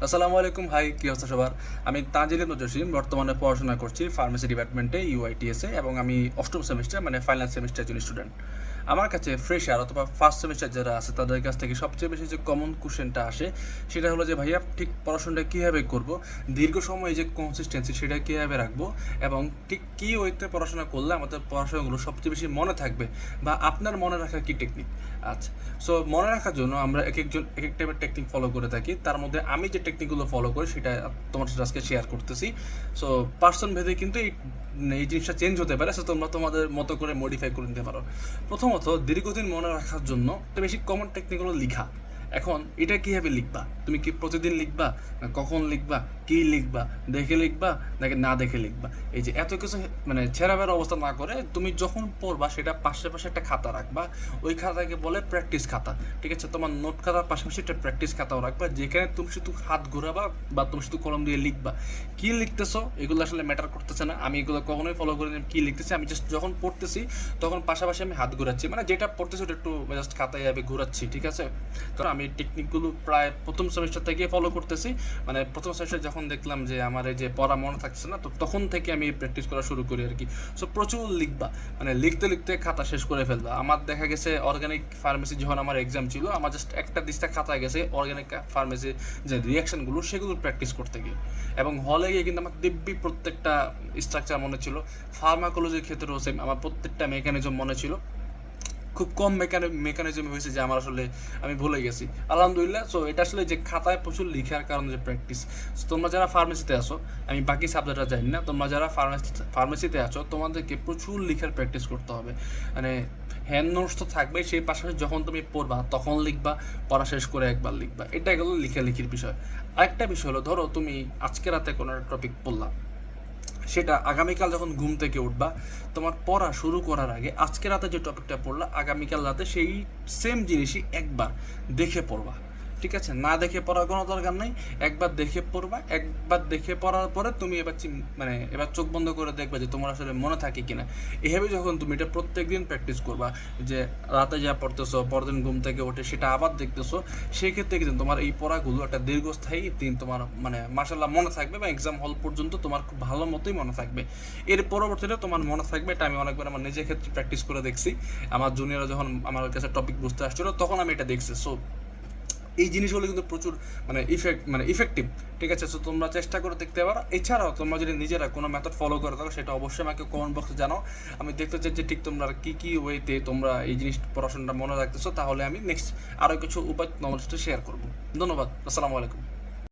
আসসালামু আলাইকুম, হাই, কি অবস্থা সবার? আমি তানজিল ইবনে জসিম, বর্তমানে পড়াশোনা করছি ফার্মেসি ডিপার্টমেন্টে ইউআইটিএসে এবং আমি অষ্টম সেমিস্টার মানে ফাইনাল সেমিস্টার একজন স্টুডেন্ট। আমার কাছে ফ্রেশার অথবা ফার্স্ট সেমিস্টার যারা আছে তাদের কাছ থেকে সবচেয়ে বেশি যে কমন কোশ্চেনটা আসে সেটা হলো যে ভাইয়া ঠিক পড়াশোনাটা কীভাবে করবো, দীর্ঘ সময় যে কনসিস্টেন্সি সেটা কীভাবে রাখবো এবং ঠিক কী ওয়েতে পড়াশোনা করলে আমাদের পড়াশোনাগুলো সবচেয়ে বেশি মনে থাকবে বা আপনার মনে রাখার কী টেকনিক। আচ্ছা, সো মনে রাখার জন্য আমরা এক এক টাইপের টেকনিক ফলো করে থাকি। তার মধ্যে আমি যে টেকনিকগুলো ফলো করি সেটা তোমার সাথে আজকে শেয়ার করতেছি। সো পার্সন ভেদে কিন্তু এই জিনিসটা চেঞ্জ হতে পারে, সো তোমরা তোমাদের মতো করে মডিফাই করে নিতে পারো। প্রথমত, দীর্ঘদিন মনে রাখার জন্য বেশি কমন টেকনিক হলো লিখা। এখন এটা কীভাবে লিখবা? তুমি কি প্রতিদিন লিখবা, না কখন লিখবা, কী লিখবা, দেখে লিখবা নাকি না দেখে লিখবা? এই যে এত কিছু মানে ছেঁড়াবেড়া অবস্থা না করে তুমি যখন পড়বা সেটা পাশে পাশে একটা খাতা রাখবা। ওই খাতাকে বলে প্র্যাকটিস খাতা। ঠিক আছে, তোমার নোট খাতার পাশাপাশি একটা প্র্যাকটিস খাতাও রাখবা, যেখানে তুমি শুধু হাত ঘোরাবা বা তুমি শুধু কলম দিয়ে লিখবা। কী লিখতেছো এগুলো আসলে ম্যাটার করতেছে না, আমি এগুলো কখনোই ফলো করি না। কী লিখতেছি আমি জাস্ট যখন পড়তেছি তখন পাশাপাশি আমি হাত ঘোরাচ্ছি, মানে যেটা পড়তেছি ওটা একটু জাস্ট খাতায় যাবে ঘোরাচ্ছি। ঠিক আছে, তো আমি টেকনিকগুলো প্রায় প্রথম সেমিস্টার থেকে ফলো করতেছি। মানে প্রথম সেমিস্টার যখন দেখলাম যে আমার এই যে পড়া মনে থাকছে না, তো তখন থেকে আমি প্র্যাকটিস করা শুরু করি আর কি। সো প্রচুর লিখবা, মানে লিখতে লিখতে খাতা শেষ করে ফেলবা। আমার দেখা গেছে অর্গানিক ফার্মেসি যখন আমার এক্সাম ছিল, আমার জাস্ট একটা দিস্তা খাতায় গেছে অর্গানিক ফার্মেসি যে রিয়াকশানগুলো সেগুলো প্র্যাকটিস করতে গিয়ে। এবং হলে গিয়ে কিন্তু আমার দিব্যি প্রত্যেকটা স্ট্রাকচার মনে ছিল। ফার্মাকোলজির ক্ষেত্রেও সেম, আমার প্রত্যেকটা মেকানিজম মনে ছিল। খুব কম মেকানিজম হয়েছে যে আমার আসলে আমি ভুলে গেছি, আলহামদুলিল্লাহ। সো এটা আসলে যে খাতায় প্রচুর লিখার কারণে যে প্র্যাকটিস। তোমরা যারা ফার্মেসিতে আসো, আমি বাকি সাবজেক্টটা জানি না, তোমরা যারা ফার্মেসিতে আছো তোমাদেরকে প্রচুর লিখার প্র্যাকটিস করতে হবে। মানে হ্যান্ড নোটস তো থাকবেই, সেই পাশাপাশি যখন তুমি পড়বা তখন লিখবা, পড়া শেষ করে একবার লিখবা। এটা গেলো লিখালিখির বিষয়। আরেকটা বিষয় হলো, ধরো তুমি আজকে রাতে কোনো একটা টপিক পড়লা, সেটা আগামীকাল যখন ঘুম থেকে উঠবা তোমার পড়া শুরু করার আগে আজকে রাতে যে টপিকটা পড়লা আগামীকাল রাতে সেই সেম জিনিসই একবার দেখে পড়বা। ঠিক আছে, না দেখে পড়ার কোনো দরকার নেই, একবার দেখে পড়বা। একবার দেখে পড়ার পরে তুমি মানে এবার চোখ বন্ধ করে দেখবা যে তোমার আসলে মনে থাকে কিনা। এভাবে যখন তুমি এটা প্রত্যেক দিন প্র্যাকটিস করবা, যে রাতে যা পড়তেছো পরদিন ঘুম থেকে উঠে সেটা আবার দেখতেছো, সেক্ষেত্রে কিন্তু তোমার এই পড়াগুলো একটা দীর্ঘস্থায়ী দিন তোমার মানে মাশাআল্লাহ মনে থাকবে বা এক্সাম হল পর্যন্ত তোমার খুব ভালো মতোই মনে থাকবে। এর পরবর্তীতে তোমার মনে থাকবে, এটা আমি অনেকবার আমার নিজের ক্ষেত্রে প্র্যাকটিস করে দেখছি। আমার জুনিয়ররা যখন আমার কাছে টপিক বুঝতে আসছিলো তখন আমি এটা দেখছি। সো এই জিনিসগুলো কিন্তু প্রচুর মানে ইফেক্টিভ। ঠিক আছে, সো তোমরা চেষ্টা করে দেখতে পারো। এছাড়াও তোমরা যদি নিজেরা কোনো মেথড ফলো করে থাকো সেটা অবশ্যই আমাকে কমেন্ট বক্সে জানাও। আমি দেখতে চাই যে ঠিক তোমরা কী ওয়েতে তোমরা এই জিনিস পড়াশোনাটা মনে রাখতেছো, তাহলে আমি নেক্সট আরও কিছু উপায় তোমাদের সাথে শেয়ার করবো। ধন্যবাদ, আসসালামু আলাইকুম।